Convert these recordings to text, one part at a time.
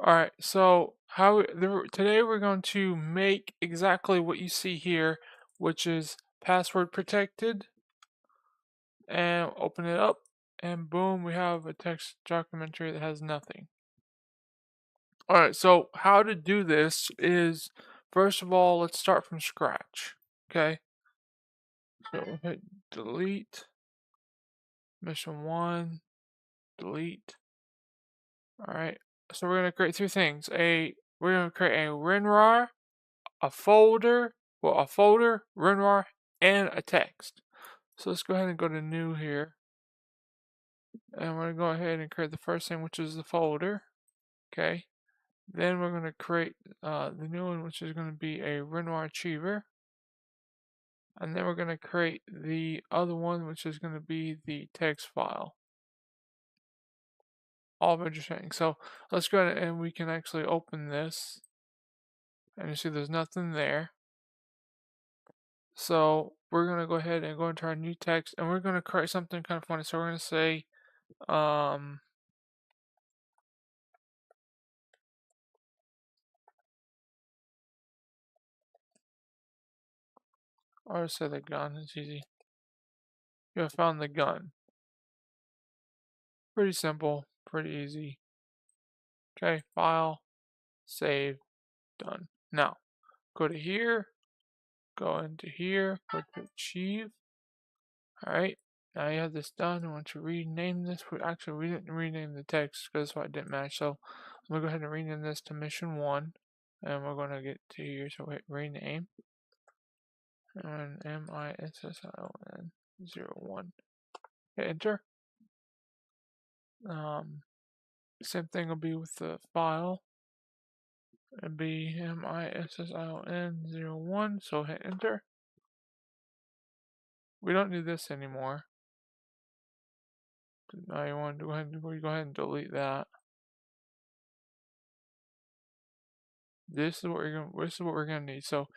Alright, so today we're going to make exactly what you see here, which is password protected, and open it up, and boom, we have a text documentary that has nothing. Alright, so how to do this is, first of all, let's start from scratch, okay? So we'll hit delete, mission 1, delete. Alright, so we're going to create two things. We're going to create a WinRAR, a folder, WinRAR, and a text. So let's go ahead and go to new here. And we're going to go ahead and create the first thing, which is the folder. Okay. Then we're going to create the new one, which is going to be a WinRAR Achiever. And then we're going to create the other one, which is going to be the text file. All registering. So let's go ahead and we can actually open this. And you see there's nothing there. So we're going to go ahead and go into our new text, and we're going to create something kind of funny. So we're going to say, um, I'll just say the gun. It's easy. You have found the gun. Pretty simple, pretty easy. Okay, file, save, done. Now, go to here, go into here, go to achieve. Alright, now you have this done. I want to rename this. Actually, we didn't rename the text because that's why it didn't match. So I'm going to go ahead and rename this to mission 1. And we're going to get to here, so hit rename. And MISSION01. Hit enter. Same thing will be with the file. It'll be MISSION01, so hit enter. We don't need this anymore. Now you want to go ahead and delete that. This is what we're gonna need. So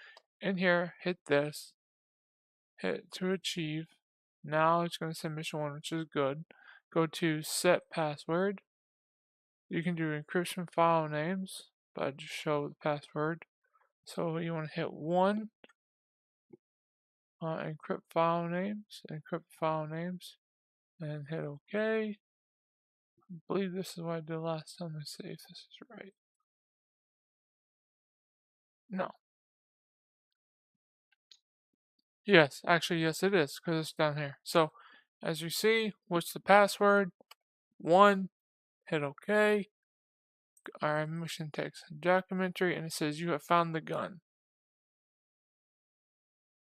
in here, hit this, hit to achieve. Now it's gonna say mission 1, which is good. Go to set password. You can do encryption file names, but I just show the password. So you want to hit 1, encrypt file names, and hit OK. I believe this is what I did last time. Let's see if this is right. No. Yes, actually, yes, it is, because it's down here. So, as you see, what's the password? 1, hit OK. Our mission text documentary, and it says you have found the gun.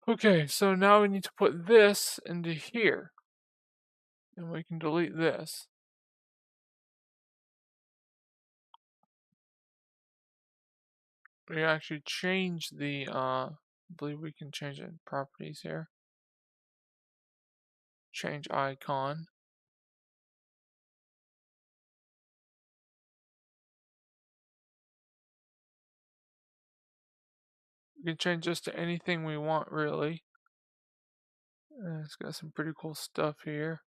Okay, so now we need to put this into here. And we can delete this. We actually change the, I believe we can change it in properties here. Change icon. We can change this to anything we want, really. And it's got some pretty cool stuff here.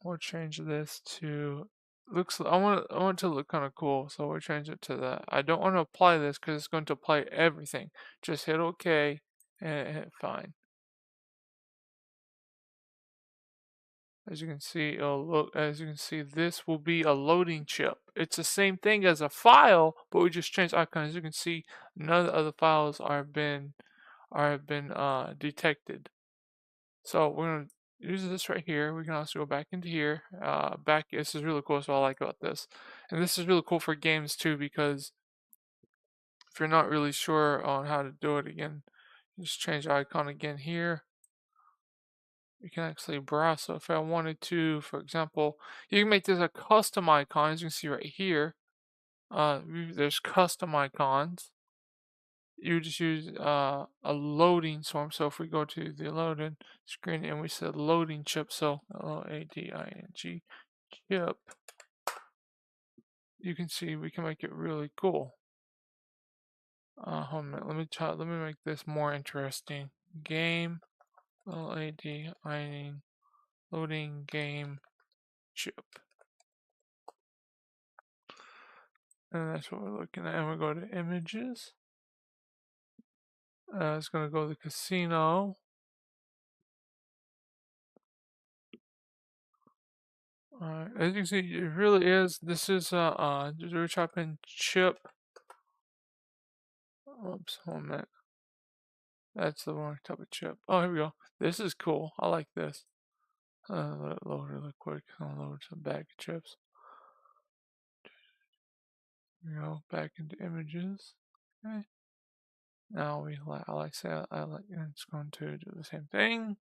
We'll change this to I want it to look kind of cool, so we'll change it to that. I don't want to apply this because it's going to apply everything. Just hit OK and hit fine. As you can see, this will be a loading chip. It's the same thing as a file, but we just changed icon. As you can see, none of the other files have been detected. So we're gonna use this right here. We can also go back into here. This is really cool. So I like about this, and this is really cool for games too, because if you're not really sure on how to do it again, you just change the icon again here. You can actually browse. So if I wanted to, for example, you can make this a custom icon. As you can see right here, there's custom icons. You just use a loading swarm. So if we go to the loading screen and we said loading chip, so LOADING chip, you can see we can make it really cool. Hold on a minute. Let me make this more interesting. Game LOADING loading game chip. And that's what we're looking at. And we go to images. It's going to go to the casino. As you can see, it really is. This is we're chopping chip. Oops, 1 minute. That's the wrong type of chip. Oh, here we go. This is cool. I like this. Let it load really quick. I'll load some bag of chips. Here we go. Back into images. Okay. Now I like say I like it's going to do the same thing.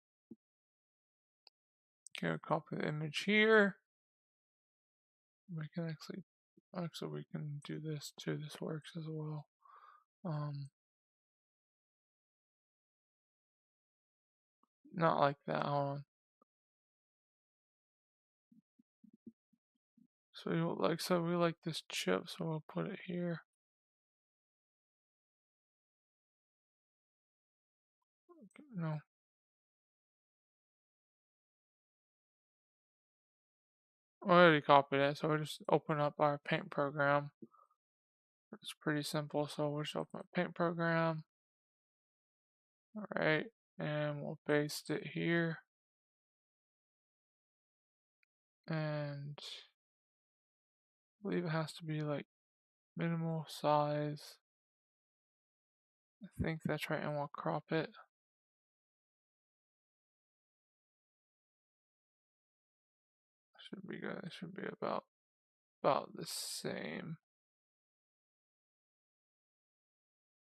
Okay, we'll copy the image here. We can actually we can do this too. This works as well. Not like that. Hold on. So we like this chip, so we'll put it here. No. I already copied it, so we'll just open up our paint program. It's pretty simple, so we'll just open up paint program. Alright, and we'll paste it here. And I believe it has to be like minimal size. I think that's right, and we'll crop it. Should be good. It should be about the same.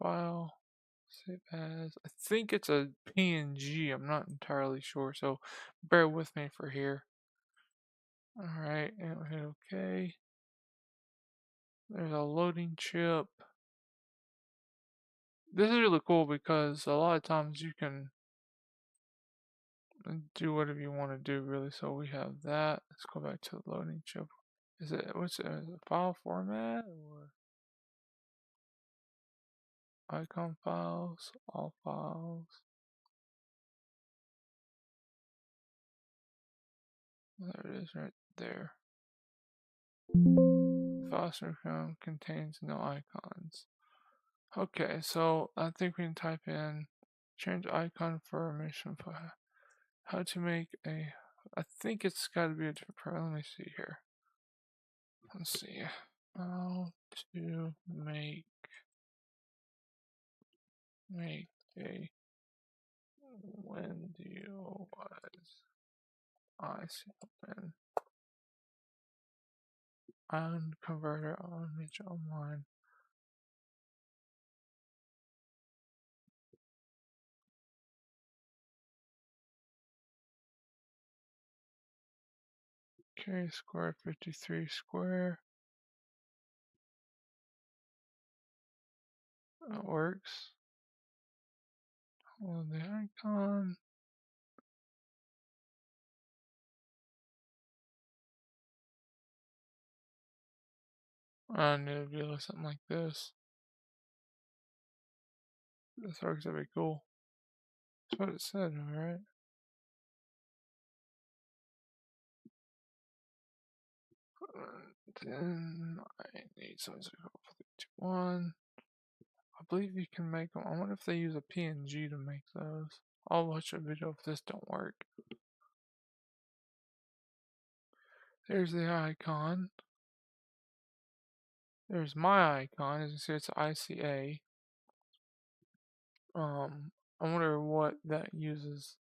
File, save as. I think it's a PNG. I'm not entirely sure, so bear with me for here. Alright, and we'll hit OK. There's a loading chip. This is really cool because a lot of times you can do whatever you want to do, really. So we have that. Let's go back to the loading chip. Is it file format or icon files, all files? There it is, right there. File system contains no icons. Okay, so I think we can type in change icon for mission file. How to make a. I think it's got to be a different program. Let me see here. Let's see. How to make a Windows ICN and converter on image online. Okay, square 53 square. That works. Hold the icon. And it'll be something like this. This works out be cool. That's what it said, alright. Then I need something to go for 1. I believe you can make them. I wonder if they use a PNG to make those. I'll watch a video if this don't work. There's the icon. There's my icon. As you see, it's ICA. I wonder what that uses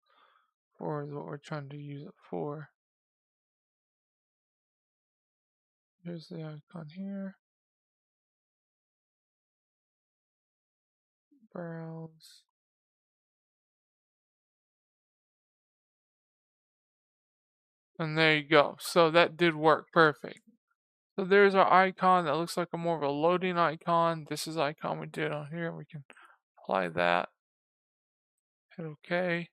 for what we're trying to use it for. Here's the icon here. Browse. And there you go. So that did work perfect. So there's our icon that looks like a more of a loading icon. This is the icon we did on here. We can apply that. Hit OK.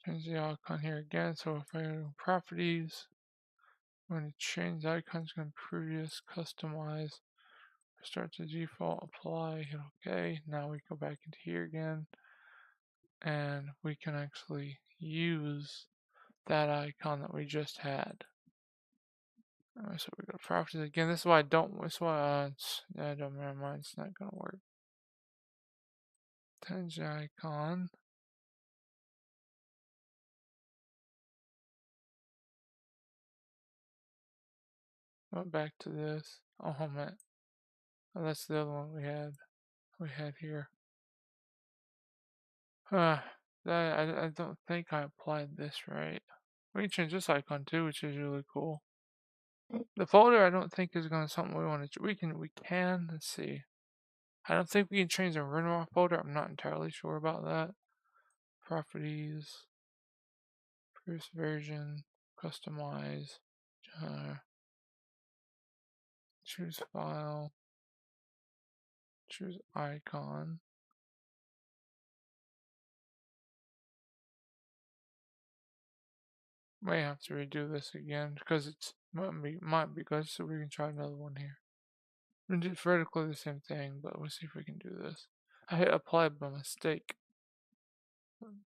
Change the icon here again. So if I go to properties, I'm going to change the icons, going to previous, customize, start to default, apply, hit OK. Now we go back into here again, and we can actually use that icon that we just had. So we go to properties again. This is why I don't. This is why I don't mind. It's not gonna work. Change the icon. Go back to this. Oh man, oh, that's the other one we had. We had here. I don't think I applied this right. We can change this icon too, which is really cool. The folder I don't think is gonna something we want to. We can. Let's see. I don't think we can change the WinRAR folder. I'm not entirely sure about that. Properties, first version, customize, choose file, choose icon. May have to redo this again because it's might be good. So we can try another one here. We did vertically the same thing, but we'll see if we can do this. I hit apply by mistake.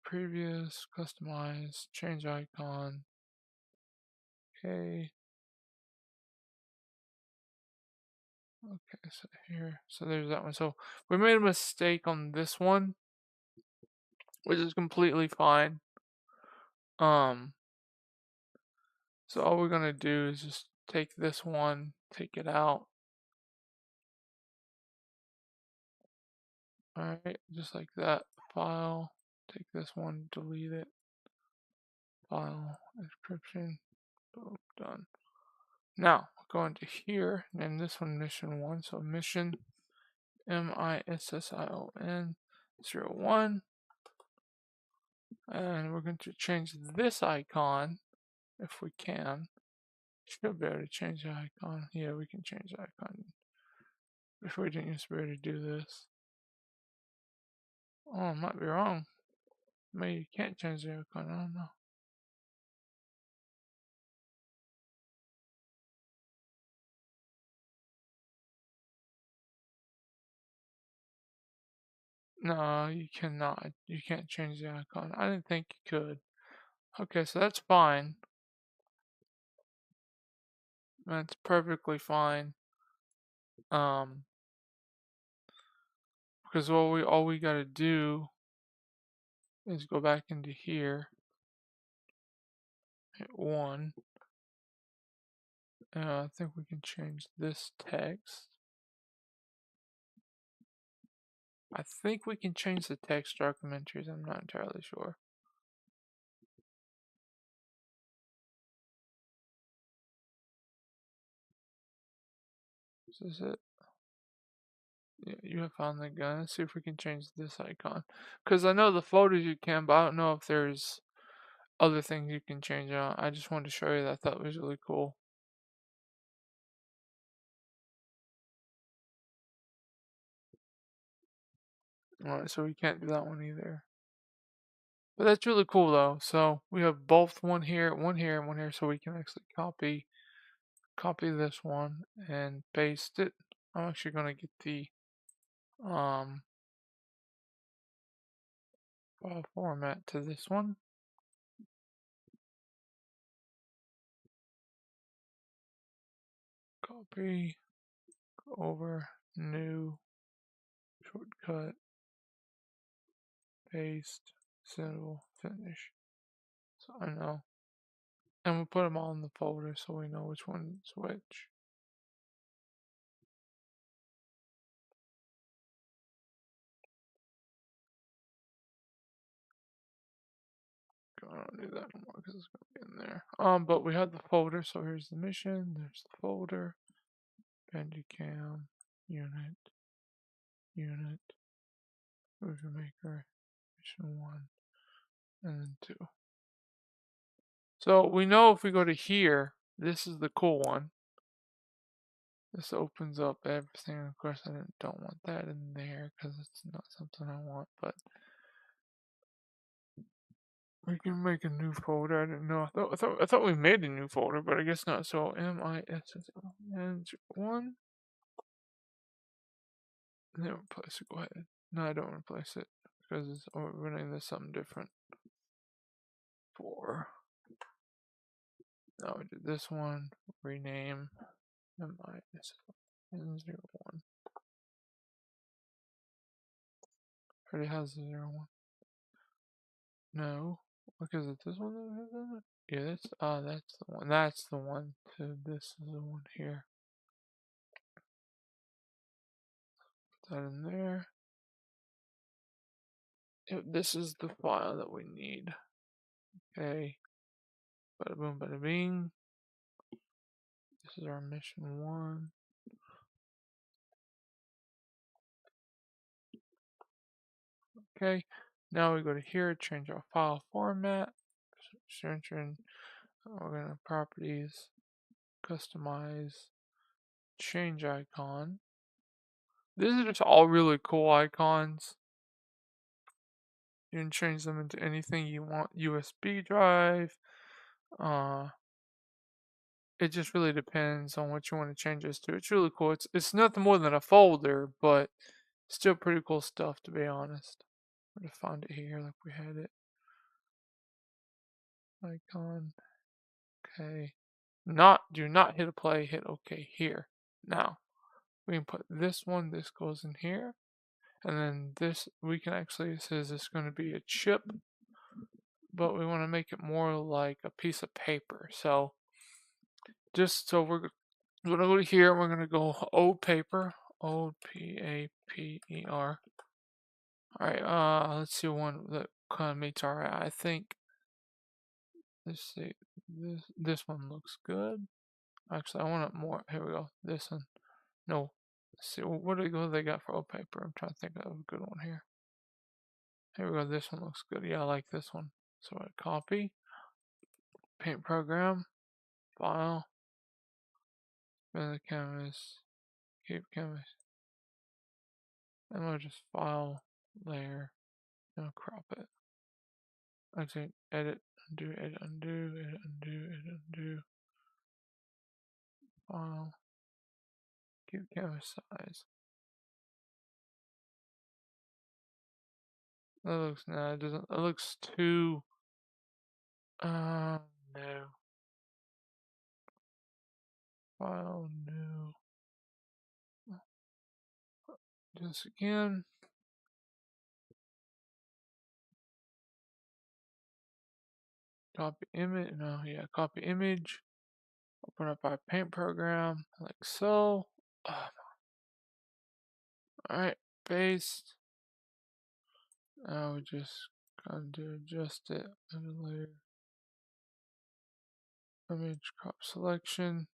Previous, customize, change icon. Okay. Okay, so here, so there's that one. So we made a mistake on this one, which is completely fine. So all we're gonna do is just take this one, take it out. Alright, just like that. File, take this one, delete it. File, description, boom, done. Now, go into here, name this one mission 1. So mission, MISSION 01. And we're going to change this icon, if we can. Should be able to change the icon. Yeah, we can change the icon. If we didn't used to be able to do this. Oh, I might be wrong. Maybe you can't change the icon. I don't know. No, you cannot. You can't change the icon. I didn't think you could. Okay, so that's fine. That's perfectly fine. Because all we gotta do is go back into here, hit 1. I think we can change this text. I think we can change the text documentaries. I'm not entirely sure. This is it. Yeah, you have found the gun. Let's see if we can change this icon. Because I know the photos you can, but I don't know if there's other things you can change out. I just wanted to show you that I thought was really cool. Alright, so we can't do that one either. But that's really cool though. So we have both one here, and one here, so we can actually copy this one and paste it. I'm actually gonna get the file format to this one. Copy, go over, new, shortcut, paste, save, finish. So I know. And we'll put them all in the folder so we know which one's which. I don't do that anymore because it's gonna be in there. But we have the folder, so here's the mission, there's the folder, Bandicam, unit, movie maker, mission 1, and then 2. So we know if we go to here, this is the cool one. This opens up everything. Of course, I don't want that in there because it's not something I want, but we can make a new folder. I didn't know. I thought we made a new folder, but I guess not. So MISSION1. Then replace it. Go ahead. No, I don't replace it because we're running this something different. 4. Now we do this one, rename -n01. Already has 01. No, because it's this one that has on it. Yeah, that's the one. That's the one. So this is the one here. Put that in there. Yep, this is the file that we need. Okay. Bada boom, bada bing. This is our mission 1. Okay. Now we go to here, change our file format. Search in, we're gonna properties, customize, change icon. These are just all really cool icons. You can change them into anything you want. USB drive. It just really depends on what you want to change this to. It's really cool. It's nothing more than a folder, but still pretty cool stuff, to be honest. I'm gonna find it here like we had it. Icon. Okay. Do not hit play, hit OK here. Now, we can put this one, this goes in here. And then this, we can actually, it says it's going to be a chip, but we want to make it more like a piece of paper. So, just so we're going to go to here, we're going to go old paper, old Paper. Alright, let's see one that kind of meets our eye. I think, let's see, this one looks good. Actually, I want it more. Here we go. This one. No. Let's see. What do they got for old paper? I'm trying to think of a good one here. Here we go. This one looks good. Yeah, I like this one. So I copy. Paint program. File. Spin the canvas. Keep canvas. And we'll just file layer. And crop it. Actually, edit, undo, edit, undo, edit, undo, edit, undo. File. Keep canvas size. That looks, no, it doesn't, it looks too, no. File, new. Just again. Copy image, no, yeah, copy image. Open up our paint program, like so. Alright, paste. Now we just going to adjust it. Layer. Image crop selection.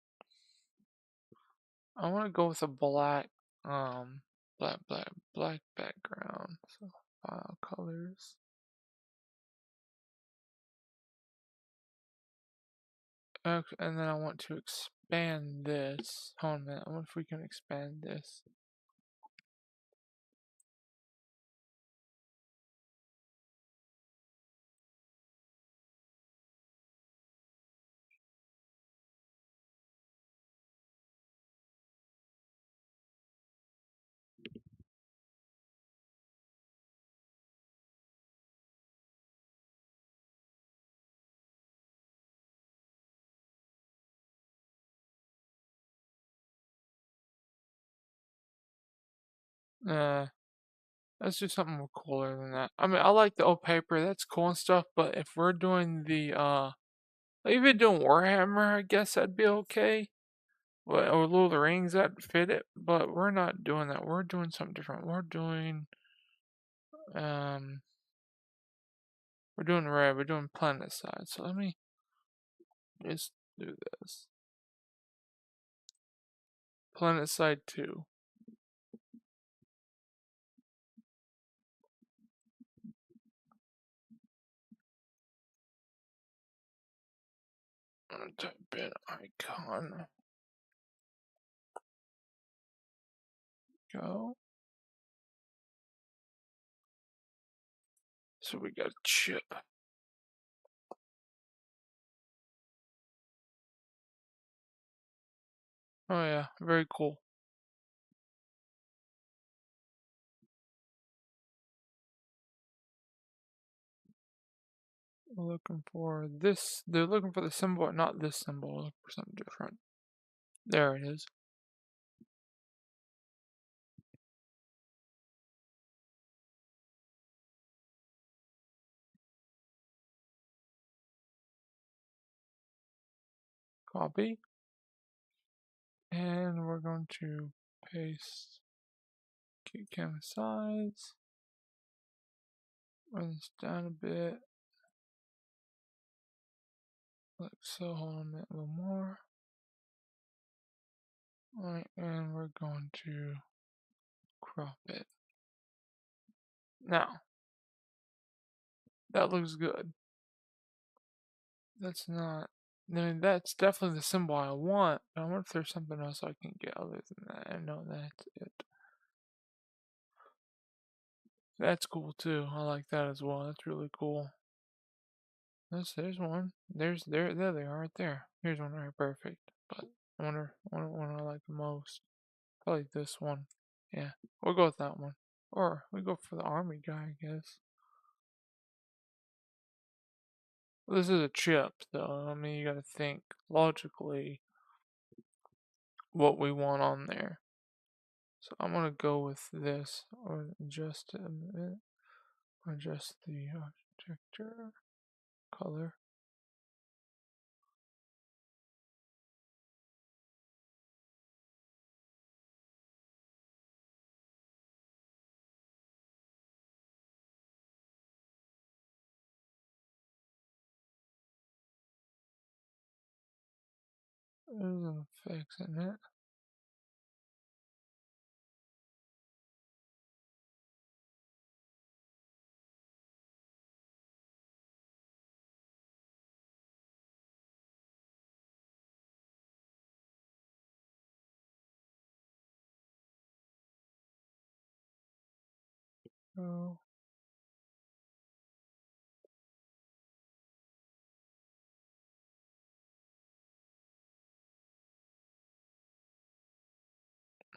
I want to go with a black, black background. So file colors. Okay, and then I want to expand this. Hold on a minute. I wonder if we can expand this. Let's do something more cooler than that. I mean, I like the old paper. That's cool and stuff. But if we're doing the even doing Warhammer, I guess that'd be okay. But or Lord of the Rings, that fit it. But we're not doing that. We're doing something different. We're doing red. We're doing planet side. So let me just do this. Planet side 2. I'm gonna type in icon. Go. So we got a chip. Oh yeah, very cool. We're looking for this. They're looking for the symbol, not this symbol. We're looking for something different. There it is. Copy. And we're going to paste canvas size. Run this down a bit. Like so. Hold on a minute, a little more. Alright, and we're going to crop it. Now, that looks good. That's not. I mean, that's definitely the symbol I want. But I wonder if there's something else I can get other than that. I know that's it. That's cool too. I like that as well. That's really cool. There's one. There they are right there. Here's one right perfect. But I wonder what I like the most. Probably this one. Yeah, we'll go with that one. Or we go for the army guy, I guess. Well, this is a chip, though. I mean, you gotta think logically what we want on there. So I'm gonna go with this, or adjust it a minute. Adjust the texture, color. There's an effects in it. So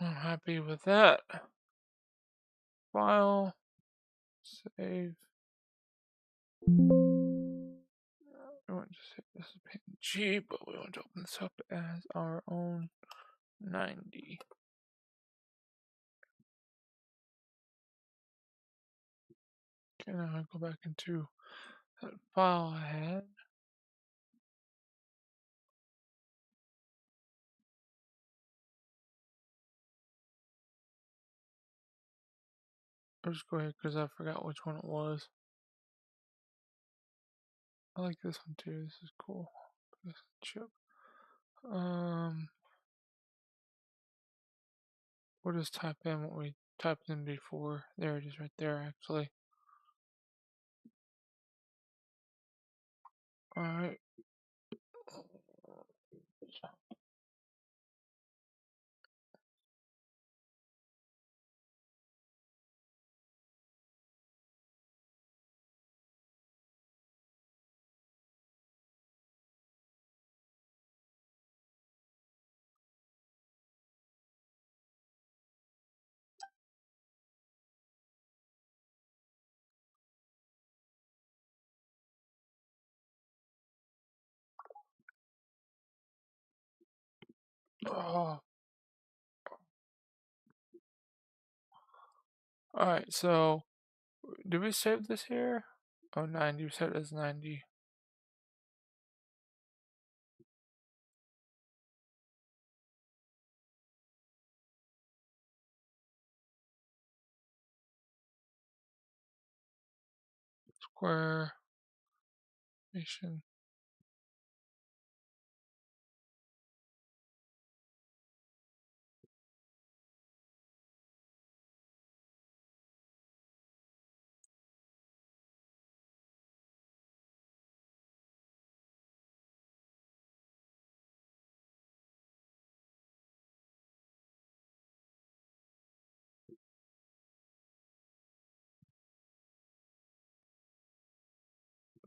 I'm happy with that. File, save. We want to say this is PNG, but we want to open this up as our own 90. Okay, now I go back into that file I had. I'll just go ahead because I forgot which one it was. I like this one too. This is cool. This chip. We'll just type in what we typed in before. There it is right there actually. Alright. Oh. Alright, so did we save this here? Oh, 90. We set it as 90. Square. Nation.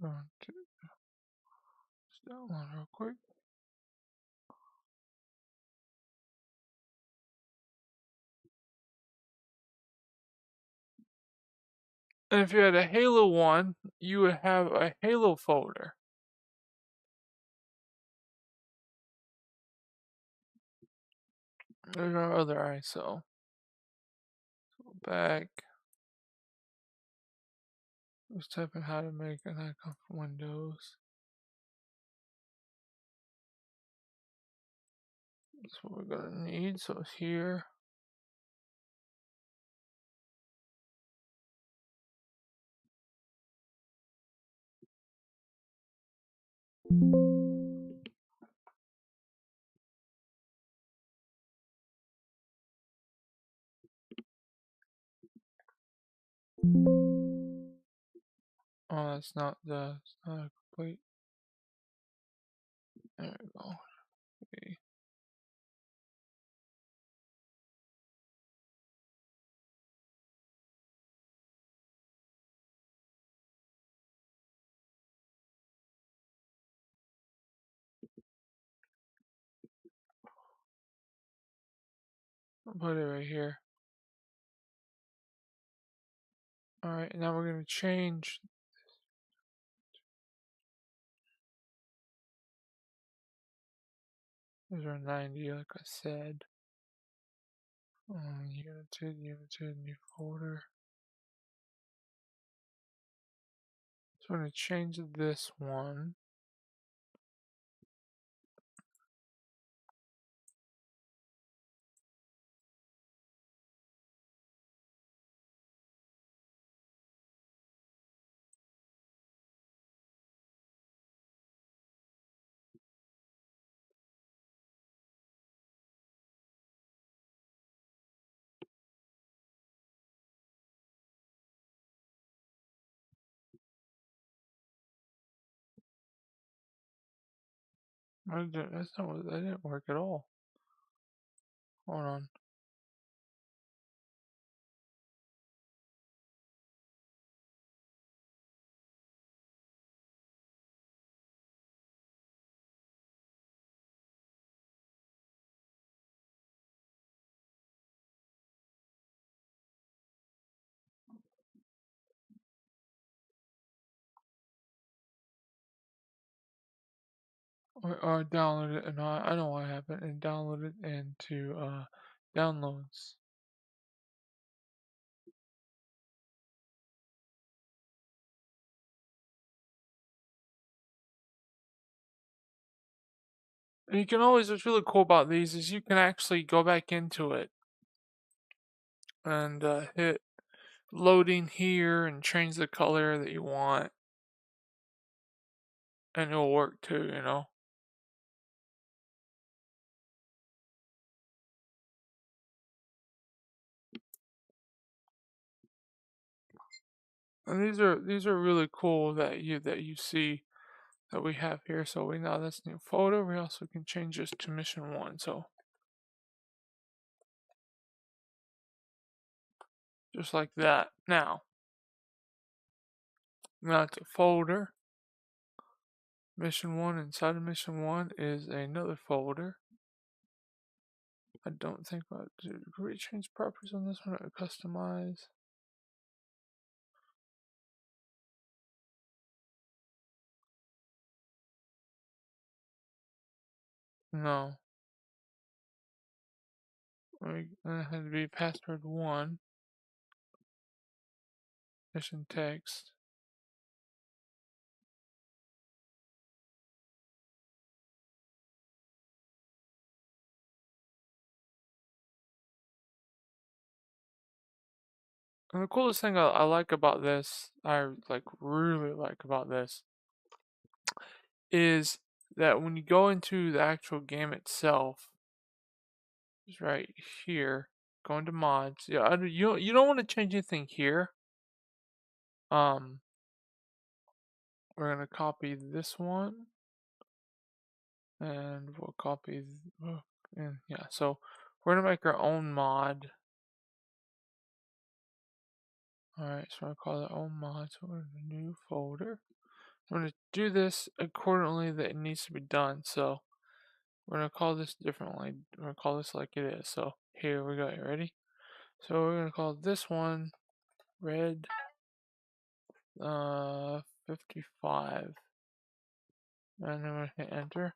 Going to that one real quick. And if you had a Halo one, you would have a Halo folder. There's our other ISO. Go back. Let's type in how to make an icon for Windows. That's what we're gonna need. So it's here. Oh, it's not a complete. There we go. Okay. I'll put it right here. Alright, now we're gonna change. These are 90, like I said. Unit2, new folder. So I'm gonna change this one. That's not what, that didn't work at all. Hold on. Or download it, and I know what happened, and download it into downloads. And you can always, what's really cool about these is you can actually go back into it and hit loading here and change the color that you want, and it'll work too, you know. And these are really cool that you see that we have here. So we know that's new photo. We also can change this to mission 1. So just like that. Now it's a folder. Mission 1 inside of mission 1 is another folder. I don't think did we change properties on this one or customize? No. It had to be password 1. Mission text. And the coolest thing I like about this, I like really like about this, is that when you go into the actual game itself, it's right here, go into mods. Yeah, you don't want to change anything here. We're gonna copy this one, and we'll copy, and yeah. So we're gonna make our own mod. All right, so I call it own mod. So we're in a new folder. I'm gonna do this accordingly that it needs to be done. So we're gonna call this differently. We're gonna call this like it is. So here we go. You ready? So we're gonna call this one red 55. And then I'm gonna hit enter.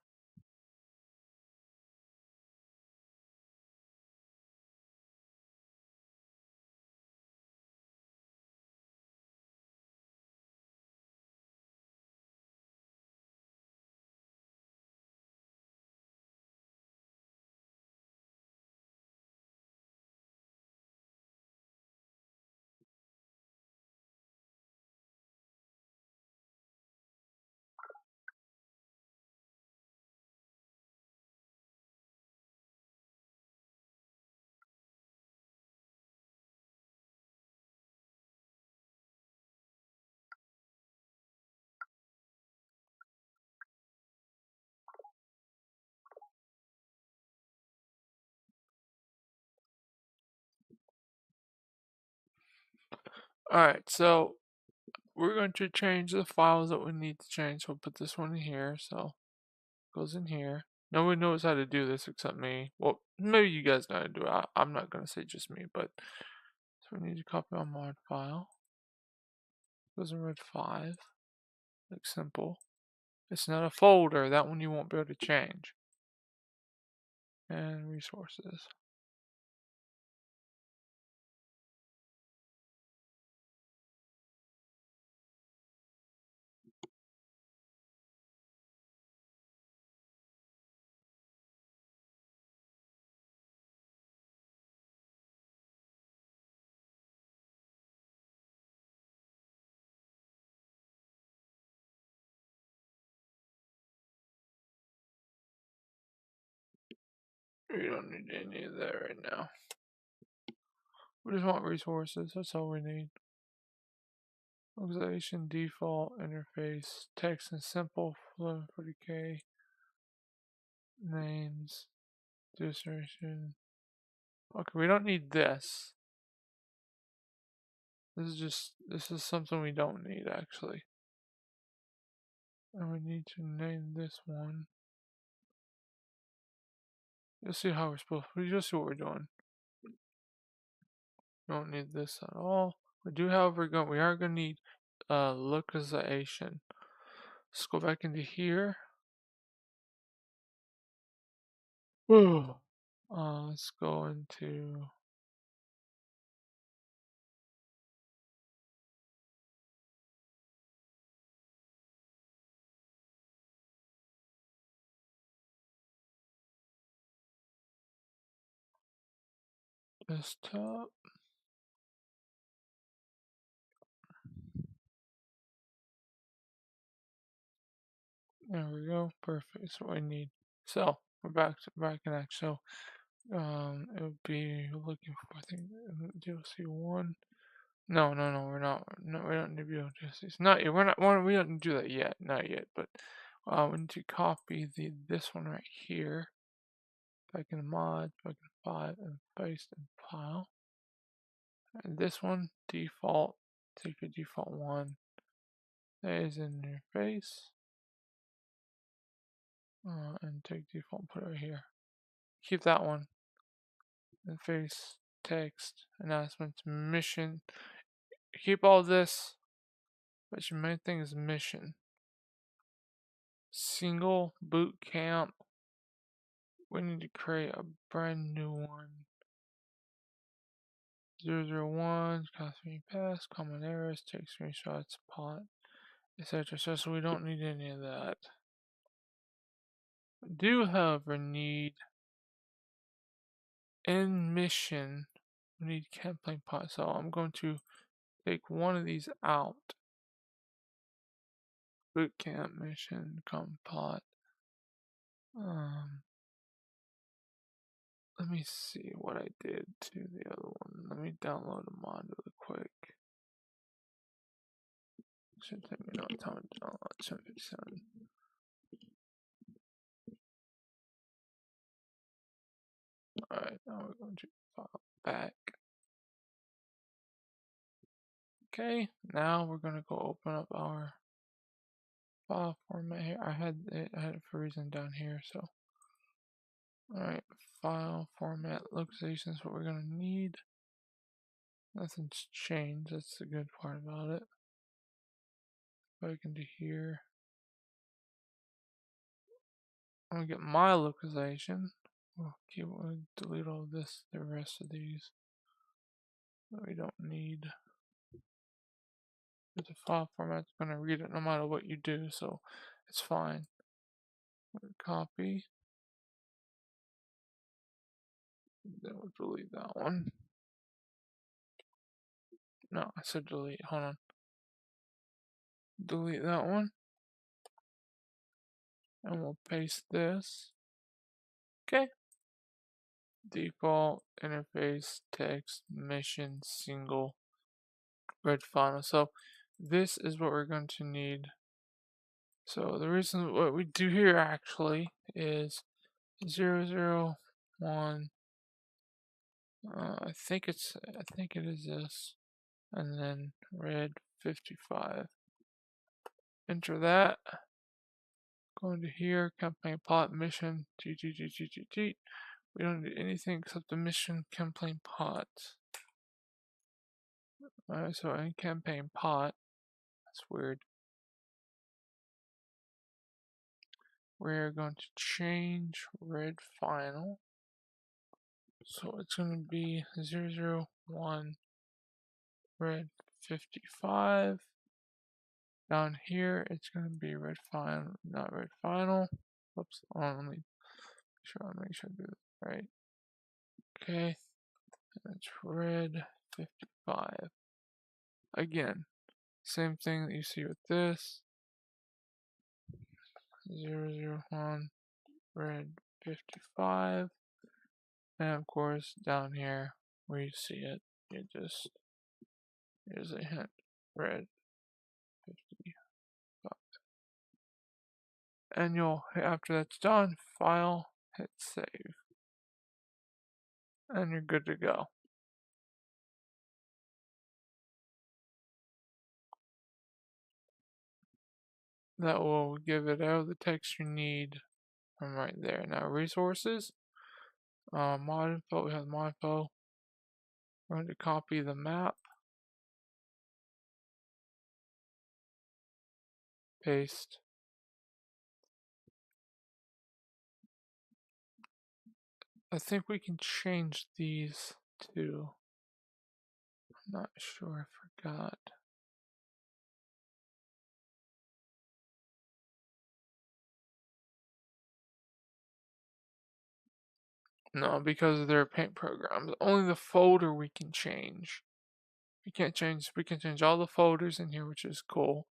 Alright, so we're going to change the files that we need to change. So we'll put this one in here. So it goes in here. No one knows how to do this except me. Well, maybe you guys know how to do it. I'm not going to say just me, but so we need to copy our mod file. Goes in RAID 5. Looks simple. It's not a folder. That one you won't be able to change. And resources. We don't need any of that right now. We just want resources. That's all we need. Organization default interface text and simple flow 40k names destination. Okay, we don't need this. This is something we don't need actually. And we need to name this one. You'll see how we're supposed to. You'll see what we're doing. We don't need this at all. We do, however, we are gonna need localization. Let's go back into here. Let's go into desktop. There we go. Perfect. That's what I need. So we're back in action. So it would be looking for, I think, DLC 1. No, we're not. No, we don't need to be able to see. Not yet. We don't do that yet. Not yet. But we need to copy this one right here. Back in the mod, back in 5, and paste and file. And this one, default. Take your default one. That is in your face. And take default, put it right here. Keep that one. And face, text, announcements, mission. Keep all this. But your main thing is mission. Single boot camp. We need to create a brand new one. 001, costing pass, common errors, take screenshots, pot, etc. So we don't need any of that. We do, however, need in mission. We need campaign pot. So I'm going to take one of these out. Boot camp mission, common pot. Let me see what I did to the other one. Let me download a mod really quick. Should take me no time to download 757. Alright, now we're going to file back. Okay, now we're gonna go open up our file format here. I had it for a reason down here, so alright, file format localization is what we're gonna need. Nothing's changed, that's the good part about it. back into here. I'm gonna get my localization. Okay, we'll delete all this, the rest of these that we don't need. The file format's gonna read it no matter what you do, so it's fine. Copy. Then we'll delete that one. No, I said delete. Hold on. Delete that one. And we'll paste this. Okay. Default interface text mission single red final. So this is what we're going to need. So the reason what we do here actually is 001. I think it is this, and then red 55. Enter that. Go into here, campaign pot mission. We don't need anything except the mission campaign pot. Alright, so in campaign pot, that's weird. We're going to change red final. So it's going to be 001 red 55. Down here, it's going to be red final, not red final. Oops, let me make sure I do it right. Okay, that's red 55. Again, same thing that you see with this. 001 red 55. And of course, down here where you see it, here's a hint, red 55. And after that's done, file, hit save. And you're good to go. That will give it all the text you need from right there. Now resources, mod info, we have mod info. We're going to copy the map, paste. I think we can change these too. I'm not sure, I forgot. No, because they're paint programs. Only the folder we can change. We can change all the folders in here, which is cool.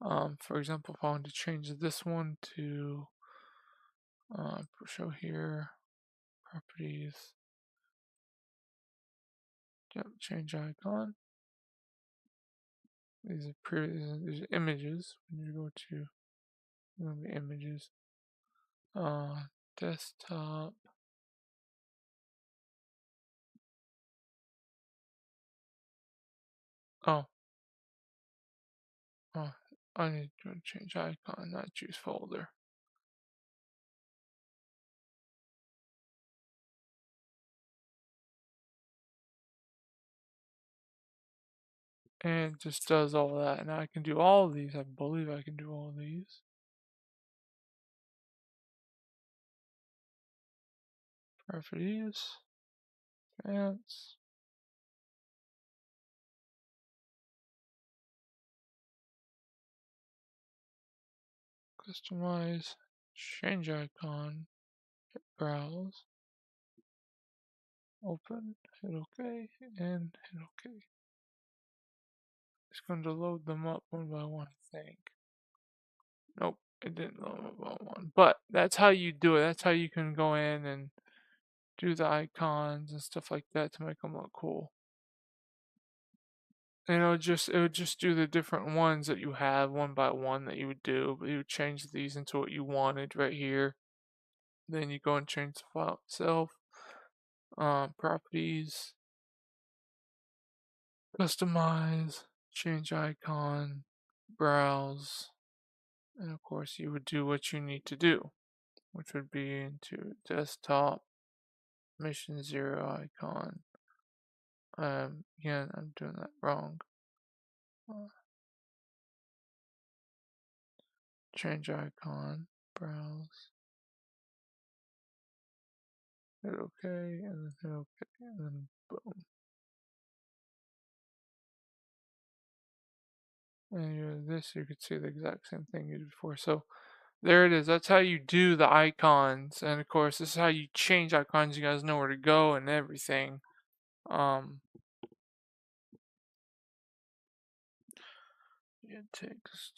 For example, if I wanted to change this one to show here, properties, change icon. These are images. When you go to the images, desktop. Oh, I need to change icon, not choose folder. And it just does all that. Now I can do all of these. I believe I can do all of these. Properties, advance. Customize, change icon, hit browse, open, hit OK, and hit OK. It's going to load them up one by one, I think. Nope, it didn't load them up one. But that's how you do it. That's how you can go in and do the icons and stuff like that to make them look cool. And it would just do the different ones that you have one by one that you would do, but you would change these into what you wanted right here. Then you go and change the file itself. Properties, customize, change icon, browse, and of course you would do what you need to do, which would be into desktop, mission 0 icon. Again, I'm doing that wrong. change icon, browse, hit OK, and then hit OK, and then boom. And this, you could see the exact same thing you did before. So there it is. That's how you do the icons. And of course, this is how you change icons. You guys know where to go and everything. Yeah, text.